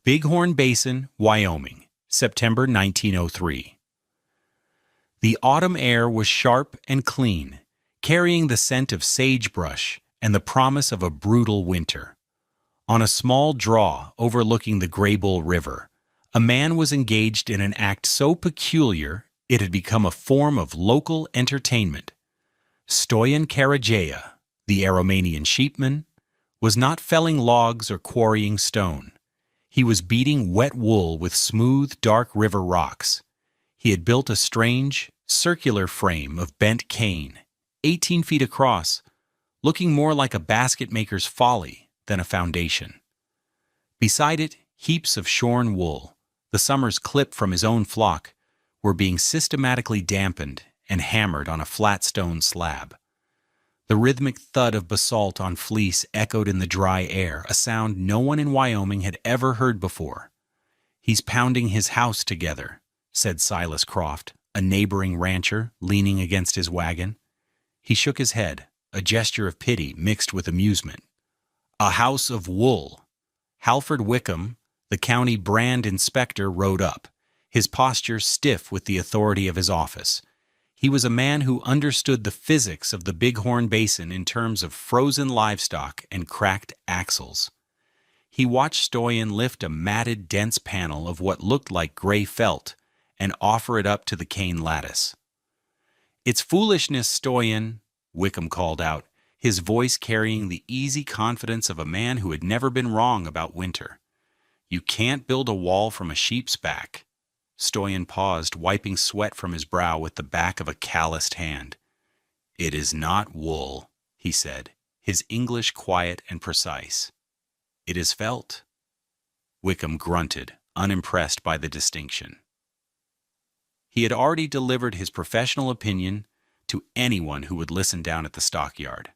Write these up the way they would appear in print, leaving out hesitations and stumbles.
Bighorn Basin, Wyoming, September 1903. The autumn air was sharp and clean, carrying the scent of sagebrush and the promise of a brutal winter. On a small draw overlooking the Graybull River, a man was engaged in an act so peculiar it had become a form of local entertainment. Stoyan Karajeya, the Aromanian sheepman, was not felling logs or quarrying stone. He was beating wet wool with smooth, dark river rocks. He had built a strange, circular frame of bent cane, 18 feet across, looking more like a basket-maker's folly than a foundation. Beside it, heaps of shorn wool, the summer's clip from his own flock, were being systematically dampened and hammered on a flat stone slab. The rhythmic thud of basalt on fleece echoed in the dry air, a sound no one in Wyoming had ever heard before. "He's pounding his house together," said Silas Croft, a neighboring rancher, leaning against his wagon. He shook his head, a gesture of pity mixed with amusement. "A house of wool." Halford Wickham, the county brand inspector, rode up, his posture stiff with the authority of his office. He was a man who understood the physics of the Bighorn Basin in terms of frozen livestock and cracked axles. He watched Stoyan lift a matted, dense panel of what looked like gray felt and offer it up to the cane lattice. "It's foolishness, Stoyan," Wickham called out, his voice carrying the easy confidence of a man who had never been wrong about winter. "You can't build a wall from a sheep's back." Stoyan paused, wiping sweat from his brow with the back of a calloused hand. "It is not wool," he said, his English quiet and precise. "It is felt." Wickham grunted, unimpressed by the distinction. He had already delivered his professional opinion to anyone who would listen down at the stockyard.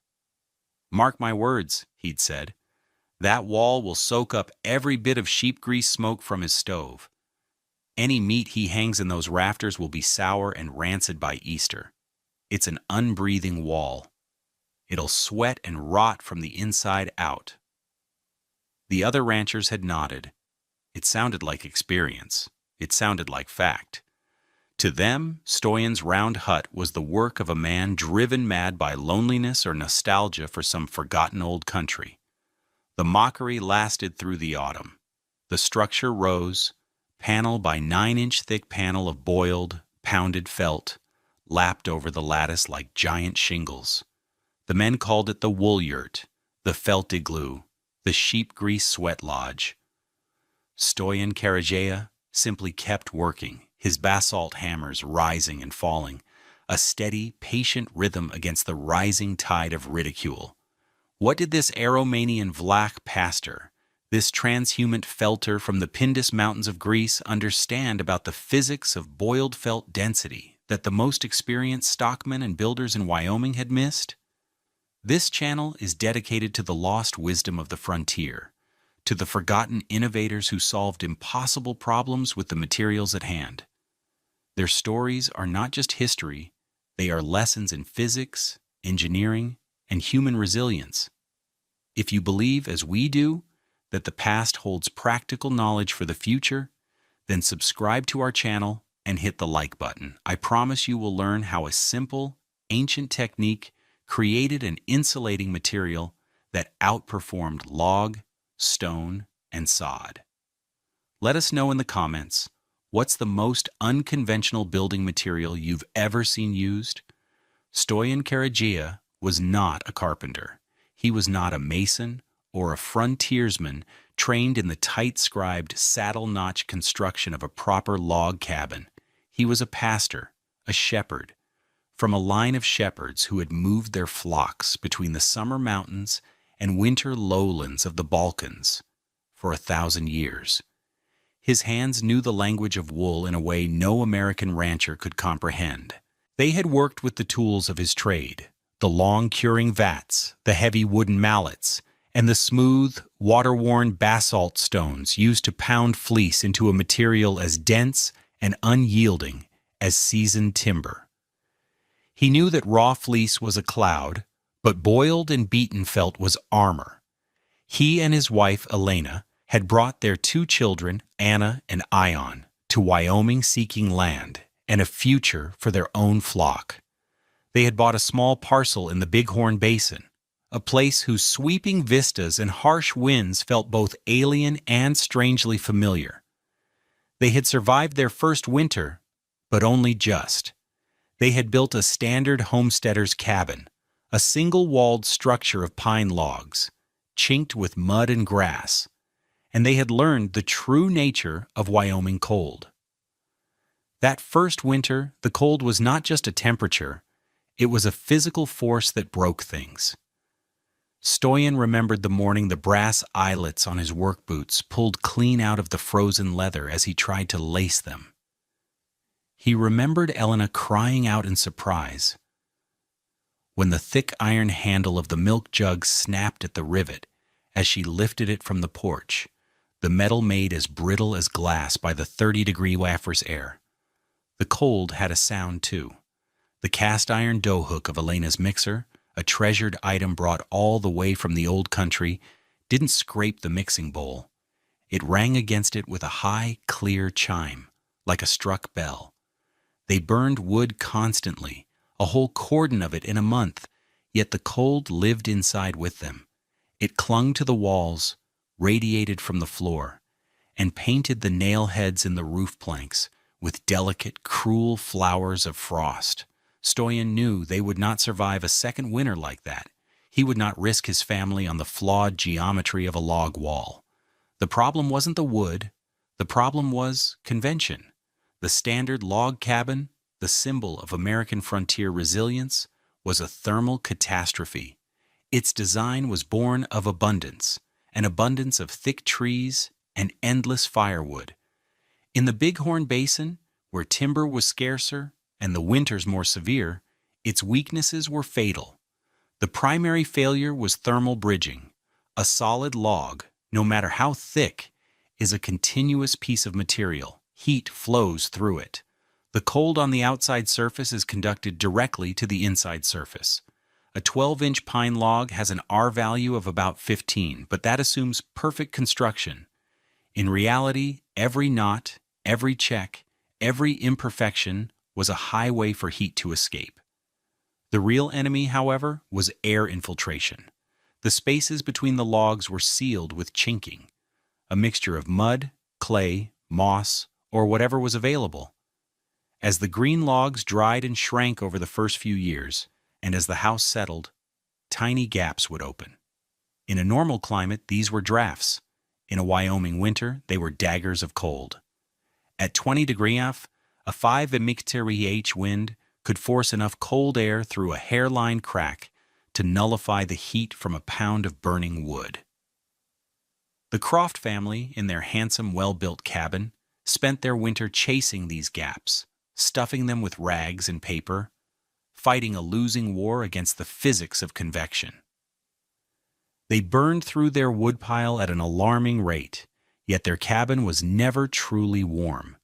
"Mark my words," he'd said, "that wall will soak up every bit of sheep grease smoke from his stove. Any meat he hangs in those rafters will be sour and rancid by Easter. It's an unbreathing wall. It'll sweat and rot from the inside out." The other ranchers had nodded. It sounded like experience. It sounded like fact. To them, Stoyan's round hut was the work of a man driven mad by loneliness or nostalgia for some forgotten old country. The mockery lasted through the autumn. The structure rose, panel by 9-inch thick panel of boiled, pounded felt, lapped over the lattice like giant shingles. The men called it the wool yurt, the felt igloo, the sheep grease sweat lodge. Stoyan Karajeya simply kept working, his basalt hammers rising and falling, a steady, patient rhythm against the rising tide of ridicule. What did this Aromanian Vlach pastor, this transhumant felter from the Pindus Mountains of Greece, understand about the physics of boiled felt density that the most experienced stockmen and builders in Wyoming had missed? This channel is dedicated to the lost wisdom of the frontier, to the forgotten innovators who solved impossible problems with the materials at hand. Their stories are not just history, they are lessons in physics, engineering, and human resilience. If you believe, as we do, that the past holds practical knowledge for the future, then subscribe to our channel and hit the like button. I promise you will learn how a simple, ancient technique created an insulating material that outperformed log, stone, and sod. Let us know in the comments, what's the most unconventional building material you've ever seen used? Stoyan Karajeya was not a carpenter. He was not a mason or a frontiersman trained in the tight-scribed saddle-notch construction of a proper log cabin. He was a pastor, a shepherd, from a line of shepherds who had moved their flocks between the summer mountains and winter lowlands of the Balkans for 1,000 years. His hands knew the language of wool in a way no American rancher could comprehend. They had worked with the tools of his trade, the long curing vats, the heavy wooden mallets, and the smooth, water-worn basalt stones used to pound fleece into a material as dense and unyielding as seasoned timber. He knew that raw fleece was a cloud, but boiled and beaten felt was armor. He and his wife, Elena, had brought their two children, Anna and Ion, to Wyoming seeking land and a future for their own flock. They had bought a small parcel in the Bighorn Basin, a place whose sweeping vistas and harsh winds felt both alien and strangely familiar. They had survived their first winter, but only just. They had built a standard homesteader's cabin, a single-walled structure of pine logs, chinked with mud and grass, and they had learned the true nature of Wyoming cold. That first winter, the cold was not just a temperature, it was a physical force that broke things. Stoyan remembered the morning the brass eyelets on his work boots pulled clean out of the frozen leather as he tried to lace them. He remembered Elena crying out in surprise when the thick iron handle of the milk jug snapped at the rivet as she lifted it from the porch, the metal made as brittle as glass by the 30-degree Waffer's air. The cold had a sound too. The cast-iron dough hook of Elena's mixer, a treasured item brought all the way from the old country, didn't scrape the mixing bowl. It rang against it with a high, clear chime, like a struck bell. They burned wood constantly, a whole cordon of it in a month, yet the cold lived inside with them. It clung to the walls, radiated from the floor, and painted the nail heads in the roof planks with delicate, cruel flowers of frost. Stoyan knew they would not survive a second winter like that. He would not risk his family on the flawed geometry of a log wall. The problem wasn't the wood. The problem was convention. The standard log cabin, the symbol of American frontier resilience, was a thermal catastrophe. Its design was born of abundance, an abundance of thick trees and endless firewood. In the Bighorn Basin, where timber was scarcer and the winters more severe, its weaknesses were fatal. The primary failure was thermal bridging. A solid log, no matter how thick, is a continuous piece of material. Heat flows through it. The cold on the outside surface is conducted directly to the inside surface. A 12-inch pine log has an R value of about 15, but that assumes perfect construction. In reality, every knot, every check, every imperfection was a highway for heat to escape. The real enemy, however, was air infiltration. The spaces between the logs were sealed with chinking, a mixture of mud, clay, moss, or whatever was available. As the green logs dried and shrank over the first few years, and as the house settled, tiny gaps would open. In a normal climate, these were drafts. In a Wyoming winter, they were daggers of cold. At 20 degrees, a 5 H wind could force enough cold air through a hairline crack to nullify the heat from a pound of burning wood. The Croft family, in their handsome, well-built cabin, spent their winter chasing these gaps, stuffing them with rags and paper, fighting a losing war against the physics of convection. They burned through their woodpile at an alarming rate, yet their cabin was never truly warm.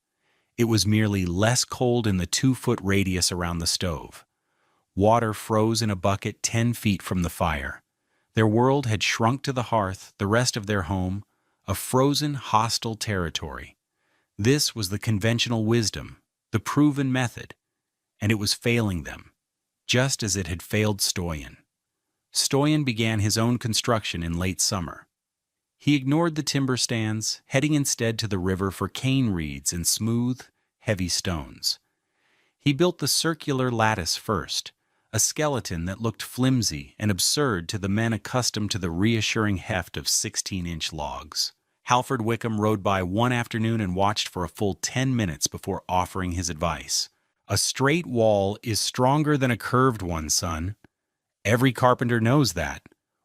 It was merely less cold in the 2-foot radius around the stove. Water froze in a bucket 10 feet from the fire. Their world had shrunk to the hearth, the rest of their home, a frozen, hostile territory. This was the conventional wisdom, the proven method, and it was failing them, just as it had failed Stoyan. Stoyan began his own construction in late summer. He ignored the timber stands, heading instead to the river for cane reeds and smooth, heavy stones. He built the circular lattice first, a skeleton that looked flimsy and absurd to the men accustomed to the reassuring heft of 16-inch logs. Halford Wickham rode by one afternoon and watched for a full 10 minutes before offering his advice. "A straight wall is stronger than a curved one, son. Every carpenter knows that.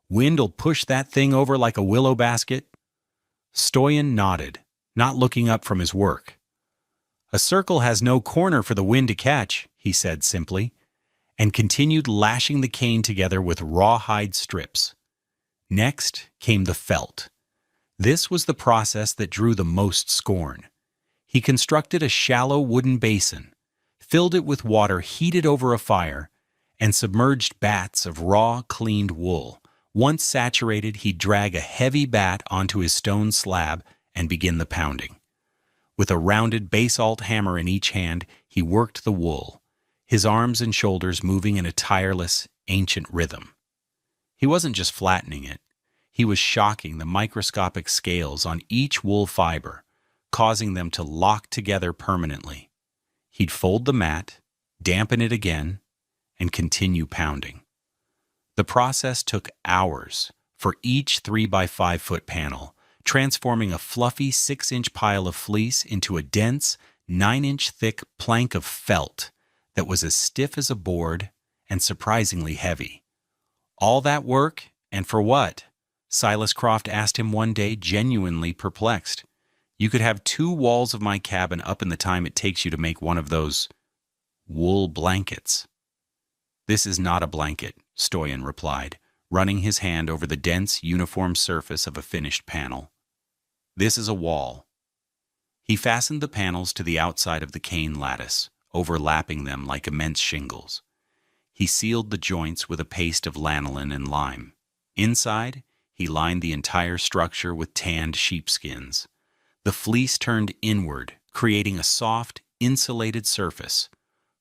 Wind'll push that thing over like a willow basket." Stoyan nodded, not looking up from his work. "A circle has no corner for the wind to catch," he said simply, and continued lashing the cane together with rawhide strips. Next came the felt. This was the process that drew the most scorn. He constructed a shallow wooden basin, filled it with water heated over a fire, and submerged bats of raw, cleaned wool, Once saturated, he'd drag a heavy bat onto his stone slab and begin the pounding. With a rounded basalt hammer in each hand, he worked the wool, his arms and shoulders moving in a tireless, ancient rhythm. He wasn't just flattening it. He was shocking the microscopic scales on each wool fiber, causing them to lock together permanently. He'd fold the mat, dampen it again, and continue pounding. The process took hours for each 3 by 5 foot panel, transforming a fluffy 6-inch pile of fleece into a dense, 9-inch thick plank of felt that was as stiff as a board and surprisingly heavy. All that work, and for what? Silas Croft asked him one day, genuinely perplexed. You could have 2 walls of my cabin up in the time it takes you to make one of those wool blankets. This is not a blanket, Stoyan replied, running his hand over the dense, uniform surface of a finished panel. This is a wall. He fastened the panels to the outside of the cane lattice, overlapping them like immense shingles. He sealed the joints with a paste of lanolin and lime. Inside, he lined the entire structure with tanned sheepskins. The fleece turned inward, creating a soft, insulated surface.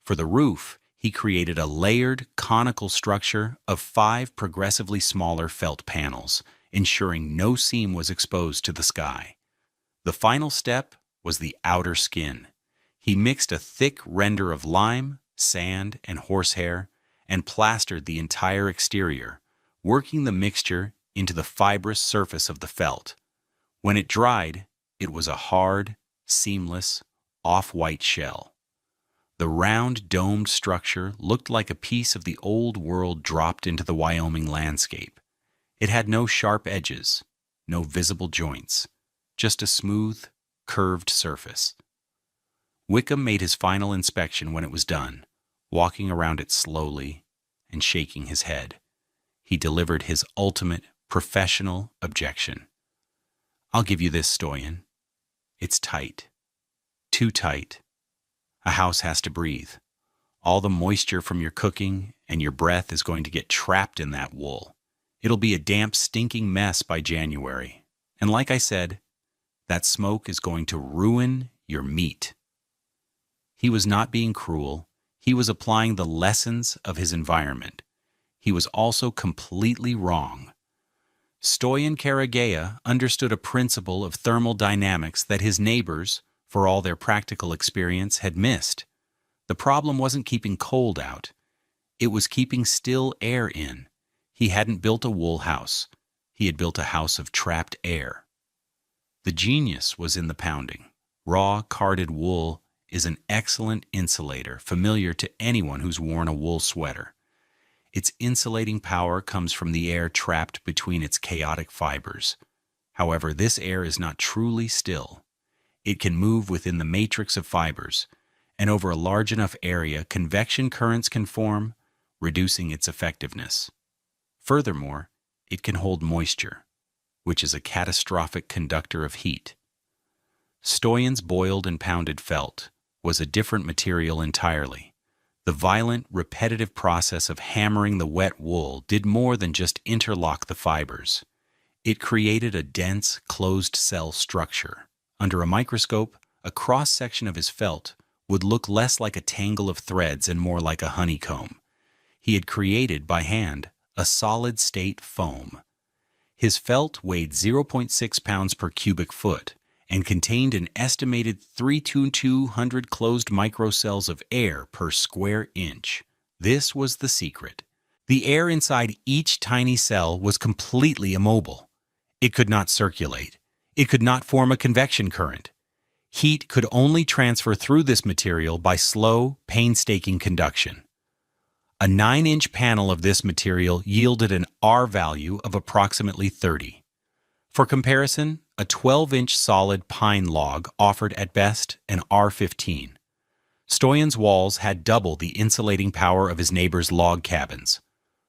For the roof, he created a layered, conical structure of 5 progressively smaller felt panels, ensuring no seam was exposed to the sky. The final step was the outer skin. He mixed a thick render of lime, sand, and horsehair, and plastered the entire exterior, working the mixture into the fibrous surface of the felt. When it dried, it was a hard, seamless, off-white shell. The round, domed structure looked like a piece of the old world dropped into the Wyoming landscape. It had no sharp edges, no visible joints, just a smooth, curved surface. Wickham made his final inspection when it was done, walking around it slowly and shaking his head. He delivered his ultimate professional objection. I'll give you this, Stoyan. It's tight. Too tight. A house has to breathe. All the moisture from your cooking and your breath is going to get trapped in that wool. It'll be a damp, stinking mess by January. And like I said, that smoke is going to ruin your meat. He was not being cruel. He was applying the lessons of his environment. He was also completely wrong. Stoyan Karagea understood a principle of thermal dynamics that his neighbors, for all their practical experience, had missed. The problem wasn't keeping cold out. It was keeping still air in. He hadn't built a wool house. He had built a house of trapped air. The genius was in the pounding. Raw, carded wool is an excellent insulator, familiar to anyone who's worn a wool sweater. Its insulating power comes from the air trapped between its chaotic fibers. However, this air is not truly still. It can move within the matrix of fibers, and over a large enough area, convection currents can form, reducing its effectiveness. Furthermore, it can hold moisture, which is a catastrophic conductor of heat. Stoyan's boiled and pounded felt was a different material entirely. The violent, repetitive process of hammering the wet wool did more than just interlock the fibers. It created a dense, closed-cell structure. Under a microscope, a cross-section of his felt would look less like a tangle of threads and more like a honeycomb. He had created, by hand, a solid-state foam. His felt weighed 0.6 pounds per cubic foot and contained an estimated 3,200 closed microcells of air per square inch. This was the secret. The air inside each tiny cell was completely immobile. It could not circulate. It could not form a convection current. Heat could only transfer through this material by slow, painstaking conduction. A 9-inch panel of this material yielded an R value of approximately 30. For comparison, a 12-inch solid pine log offered at best an R15. Stoyan's walls had double the insulating power of his neighbors' log cabins.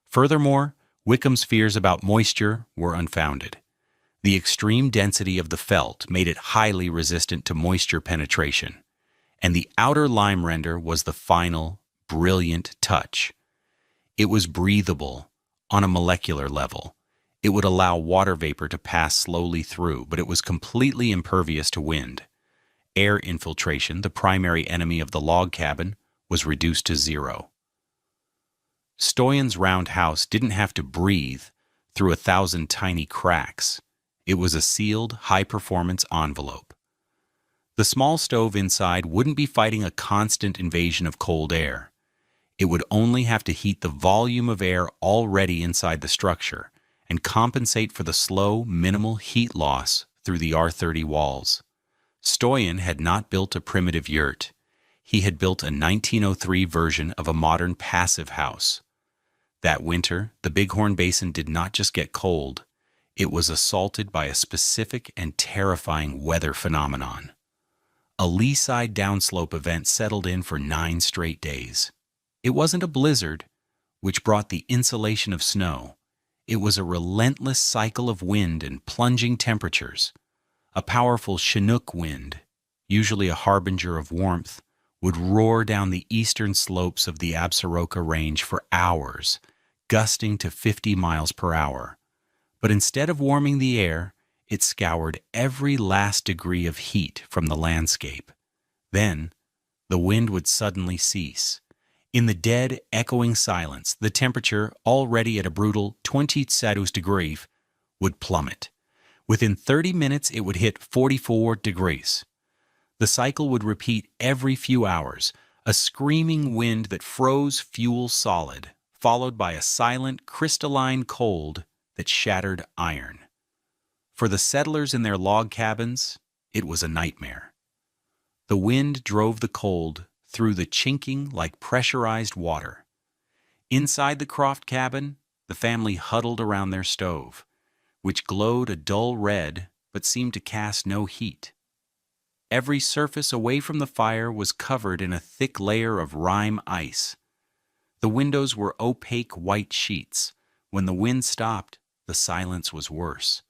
Furthermore, Wickham's fears about moisture were unfounded. The extreme density of the felt made it highly resistant to moisture penetration, and the outer lime render was the final, brilliant touch. It was breathable on a molecular level. It would allow water vapor to pass slowly through, but it was completely impervious to wind. Air infiltration, the primary enemy of the log cabin, was reduced to zero. Stoyan's round house didn't have to breathe through 1,000 tiny cracks. It was a sealed, high-performance envelope. The small stove inside wouldn't be fighting a constant invasion of cold air. It would only have to heat the volume of air already inside the structure and compensate for the slow, minimal heat loss through the R30 walls. Stoyan had not built a primitive yurt. He had built a 1903 version of a modern passive house. That winter, the Bighorn Basin did not just get cold, it was assaulted by a specific and terrifying weather phenomenon. A lee-side downslope event settled in for 9 straight days. It wasn't a blizzard, which brought the insulation of snow. It was a relentless cycle of wind and plunging temperatures. A powerful Chinook wind, usually a harbinger of warmth, would roar down the eastern slopes of the Absaroka Range for hours, gusting to 50 miles per hour. But instead of warming the air, it scoured every last degree of heat from the landscape. Then, the wind would suddenly cease. In the dead, echoing silence, the temperature, already at a brutal 27 degrees, would plummet. Within 30 minutes, it would hit 44 degrees. The cycle would repeat every few hours, a screaming wind that froze fuel solid, followed by a silent, crystalline cold that shattered iron. For the settlers in their log cabins, it was a nightmare. The wind drove the cold through the chinking like pressurized water. Inside the Croft cabin, the family huddled around their stove, which glowed a dull red but seemed to cast no heat. Every surface away from the fire was covered in a thick layer of rime ice. The windows were opaque white sheets. When the wind stopped, the silence was worse.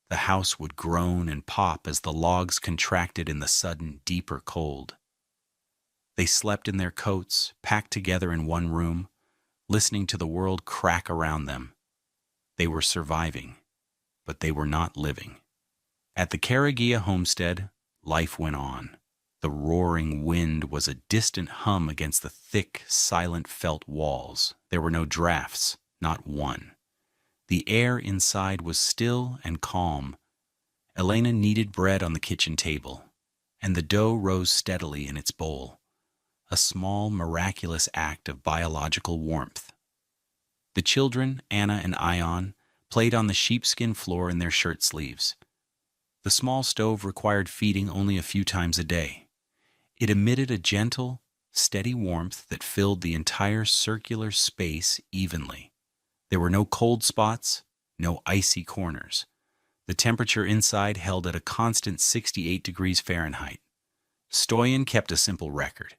The house would groan and pop as the logs contracted in the sudden, deeper cold. They slept in their coats, packed together in one room, listening to the world crack around them. They were surviving, but they were not living. At the Karagia homestead, life went on. The roaring wind was a distant hum against the thick, silent felt walls. There were no drafts, not one. The air inside was still and calm. Elena kneaded bread on the kitchen table, and the dough rose steadily in its bowl, a small, miraculous act of biological warmth. The children, Anna and Ion, played on the sheepskin floor in their shirt sleeves. The small stove required feeding only a few times a day. It emitted a gentle, steady warmth that filled the entire circular space evenly. There were no cold spots, no icy corners. The temperature inside held at a constant 68 degrees Fahrenheit. Stoyan kept a simple record.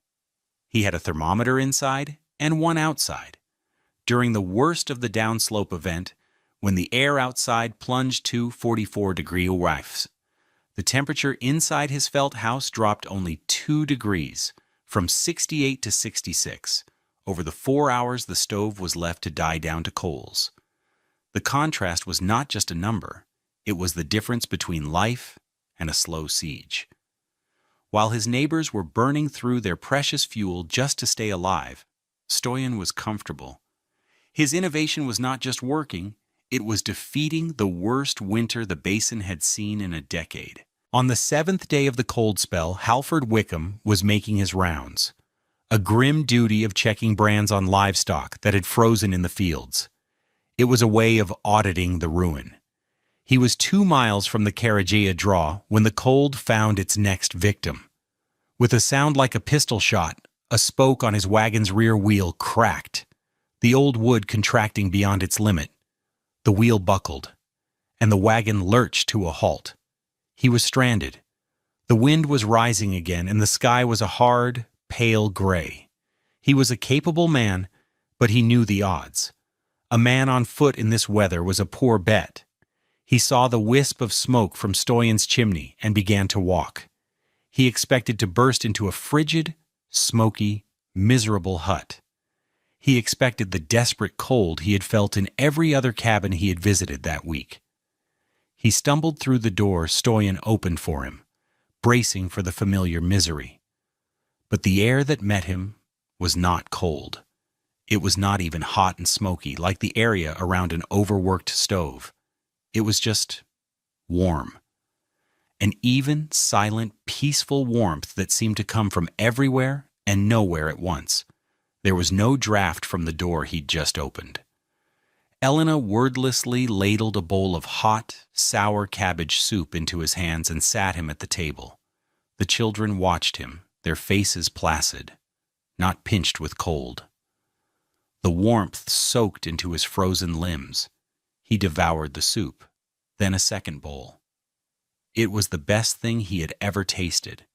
He had a thermometer inside and one outside. During the worst of the downslope event, when the air outside plunged to 44 degrees Fahrenheit, the temperature inside his felt house dropped only 2 degrees, from 68 to 66. Over the 4 hours, the stove was left to die down to coals. The contrast was not just a number, it was the difference between life and a slow siege. While his neighbors were burning through their precious fuel just to stay alive, Stoyan was comfortable. His innovation was not just working, it was defeating the worst winter the basin had seen in a decade. On the 7th day of the cold spell, Halford Wickham was making his rounds, a grim duty of checking brands on livestock that had frozen in the fields. It was a way of auditing the ruin. He was 2 miles from the Karagia draw when the cold found its next victim. With a sound like a pistol shot, a spoke on his wagon's rear wheel cracked, the old wood contracting beyond its limit. The wheel buckled, and the wagon lurched to a halt. He was stranded. The wind was rising again, and the sky was a hard, pale gray. He was a capable man, but he knew the odds. A man on foot in this weather was a poor bet. He saw the wisp of smoke from Stoyan's chimney and began to walk. He expected to burst into a frigid, smoky, miserable hut. He expected the desperate cold he had felt in every other cabin he had visited that week. He stumbled through the door Stoyan opened for him, bracing for the familiar misery. But the air that met him was not cold. It was not even hot and smoky like the area around an overworked stove. It was just warm. An even, silent, peaceful warmth that seemed to come from everywhere and nowhere at once. There was no draft from the door he'd just opened. Elena wordlessly ladled a bowl of hot, sour cabbage soup into his hands and sat him at the table. The children watched him, their faces placid, not pinched with cold. The warmth soaked into his frozen limbs. He devoured the soup, then a second bowl. It was the best thing he had ever tasted.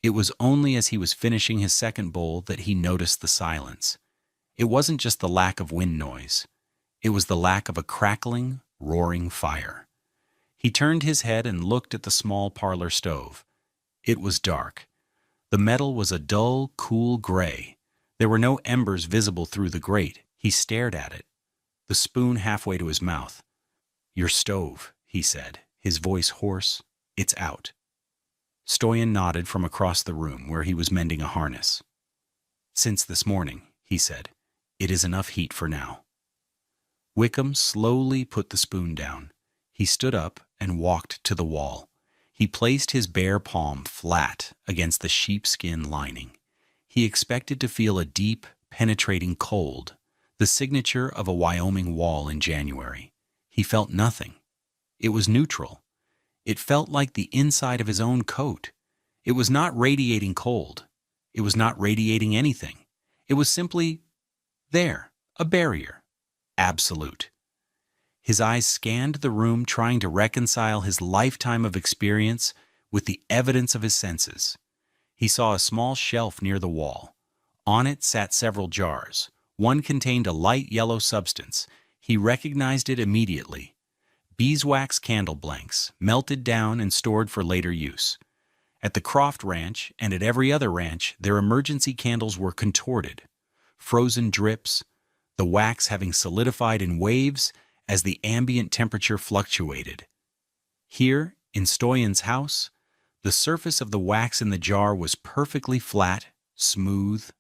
It was only as he was finishing his second bowl that he noticed the silence. It wasn't just the lack of wind noise. It was the lack of a crackling, roaring fire. He turned his head and looked at the small parlor stove. It was dark. The metal was a dull, cool gray. There were no embers visible through the grate. He stared at it, the spoon halfway to his mouth. "Your stove," he said, his voice hoarse. "It's out." Stoyan nodded from across the room where he was mending a harness. "Since this morning," he said, "it is enough heat for now." Wickham slowly put the spoon down. He stood up and walked to the wall. He placed his bare palm flat against the sheepskin lining. He expected to feel a deep, penetrating cold, the signature of a Wyoming wall in January. He felt nothing. It was neutral. It felt like the inside of his own coat. It was not radiating cold. It was not radiating anything. It was simply there, a barrier. Absolute. His eyes scanned the room, trying to reconcile his lifetime of experience with the evidence of his senses. He saw a small shelf near the wall. On it sat several jars. One contained a light yellow substance. He recognized it immediately. Beeswax candle blanks, melted down and stored for later use. At the Croft Ranch and at every other ranch, their emergency candles were contorted. Frozen drips, the wax having solidified in waves as the ambient temperature fluctuated. Here, in Stoyan's house, the surface of the wax in the jar was perfectly flat, smooth,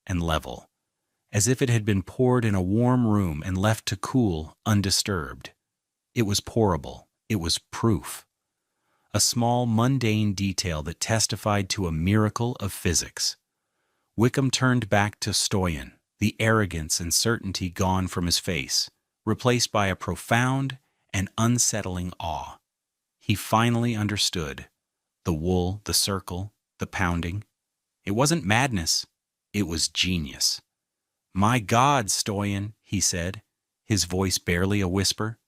and level, as if it had been poured in a warm room and left to cool undisturbed. It was pourable. It was proof. A small, mundane detail that testified to a miracle of physics. Wickham turned back to Stoyan, the arrogance and certainty gone from his face, replaced by a profound and unsettling awe. He finally understood. The wool, the circle, the pounding. It wasn't madness. It was genius. "My God, Stoyan," he said, his voice barely a whisper.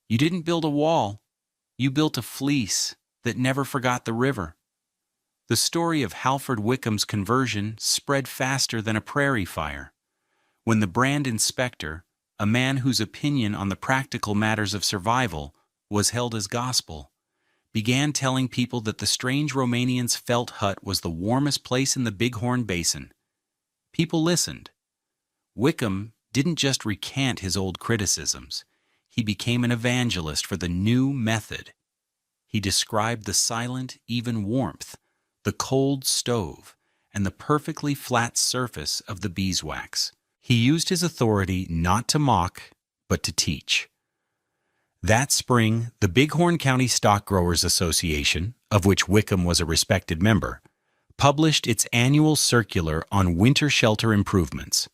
"You didn't build a wall. You built a fleece that never forgot the river." The story of Halford Wickham's conversion spread faster than a prairie fire. When the brand inspector, a man whose opinion on the practical matters of survival was held as gospel, began telling people that the strange Romanian's felt hut was the warmest place in the Bighorn Basin, people listened. Wickham didn't just recant his old criticisms. He became an evangelist for the new method. He described the silent, even warmth, the cold stove, and the perfectly flat surface of the beeswax. He used his authority not to mock, but to teach. That spring, the Bighorn County Stock Growers Association, of which Wickham was a respected member, published its annual circular on winter shelter improvements.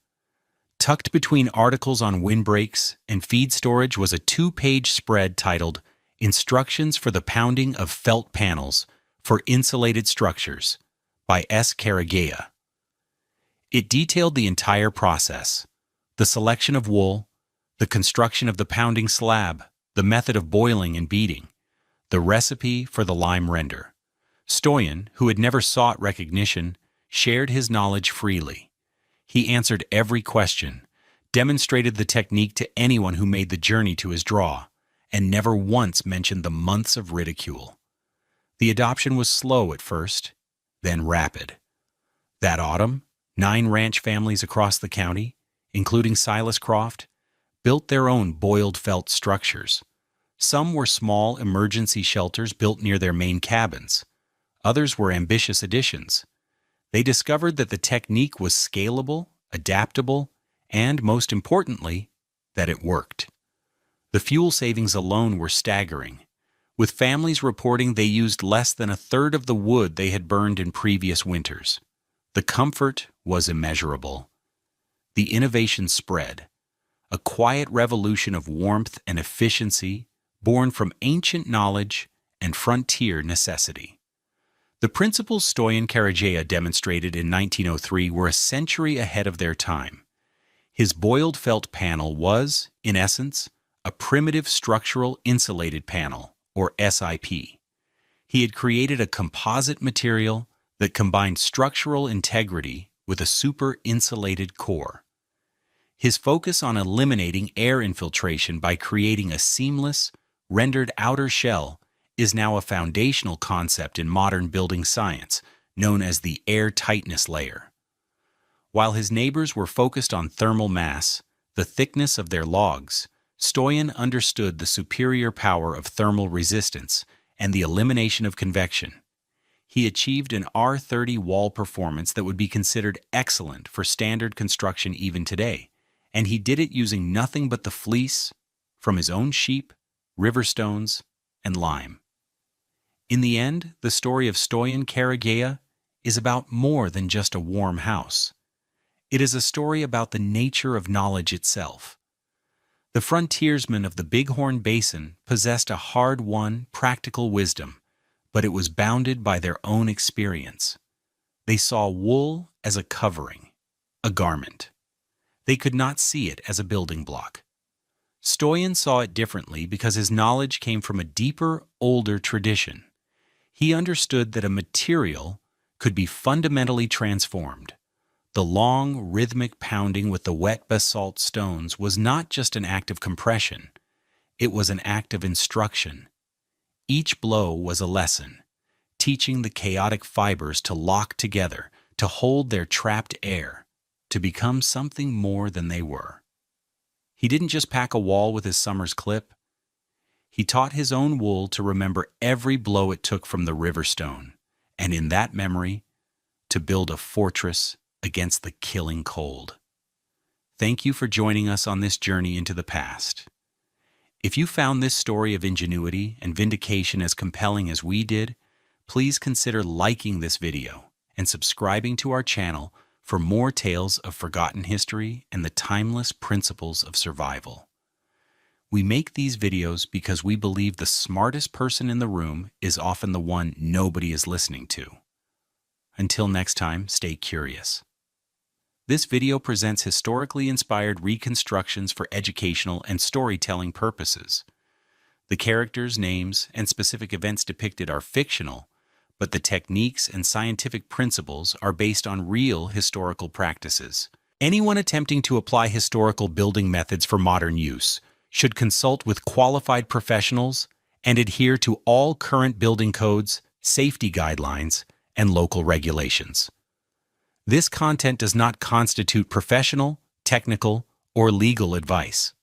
Tucked between articles on windbreaks and feed storage was a 2-page spread titled Instructions for the Pounding of Felt Panels for Insulated Structures by S. Karagaya. It detailed the entire process, the selection of wool, the construction of the pounding slab, the method of boiling and beating, the recipe for the lime render. Stoyan, who had never sought recognition, shared his knowledge freely. He answered every question, demonstrated the technique to anyone who made the journey to his draw, and never once mentioned the months of ridicule. The adoption was slow at first, then rapid. That autumn, 9 ranch families across the county, including Silas Croft, built their own boiled felt structures. Some were small emergency shelters built near their main cabins. Others were ambitious additions. They discovered that the technique was scalable, adaptable, and, most importantly, that it worked. The fuel savings alone were staggering, with families reporting they used less than a third of the wood they had burned in previous winters. The comfort was immeasurable. The innovation spread, a quiet revolution of warmth and efficiency born from ancient knowledge and frontier necessity. The principles Stoyan Karadžić demonstrated in 1903 were a century ahead of their time. His boiled felt panel was, in essence, a primitive structural insulated panel, or SIP. He had created a composite material that combined structural integrity with a super-insulated core. His focus on eliminating air infiltration by creating a seamless, rendered outer shell is now a foundational concept in modern building science, known as the air tightness layer. While his neighbors were focused on thermal mass, the thickness of their logs, Stoyan understood the superior power of thermal resistance and the elimination of convection. He achieved an R30 wall performance that would be considered excellent for standard construction even today, and he did it using nothing but the fleece from his own sheep, river stones, and lime. In the end, the story of Stoyan Karadžić is about more than just a warm house. It is a story about the nature of knowledge itself. The frontiersmen of the Bighorn Basin possessed a hard-won, practical wisdom, but it was bounded by their own experience. They saw wool as a covering, a garment. They could not see it as a building block. Stoyan saw it differently because his knowledge came from a deeper, older tradition. He understood that a material could be fundamentally transformed. The long, rhythmic pounding with the wet basalt stones was not just an act of compression. It was an act of instruction. Each blow was a lesson, teaching the chaotic fibers to lock together, to hold their trapped air, to become something more than they were. He didn't just pack a wall with his summer's clip. He taught his own wool to remember every blow it took from the river stone, and in that memory, to build a fortress against the killing cold. Thank you for joining us on this journey into the past. If you found this story of ingenuity and vindication as compelling as we did, please consider liking this video and subscribing to our channel for more tales of forgotten history and the timeless principles of survival. We make these videos because we believe the smartest person in the room is often the one nobody is listening to. Until next time, stay curious. This video presents historically inspired reconstructions for educational and storytelling purposes. The characters, names, and specific events depicted are fictional, but the techniques and scientific principles are based on real historical practices. Anyone attempting to apply historical building methods for modern use should consult with qualified professionals and adhere to all current building codes, safety guidelines, and local regulations. This content does not constitute professional, technical, or legal advice.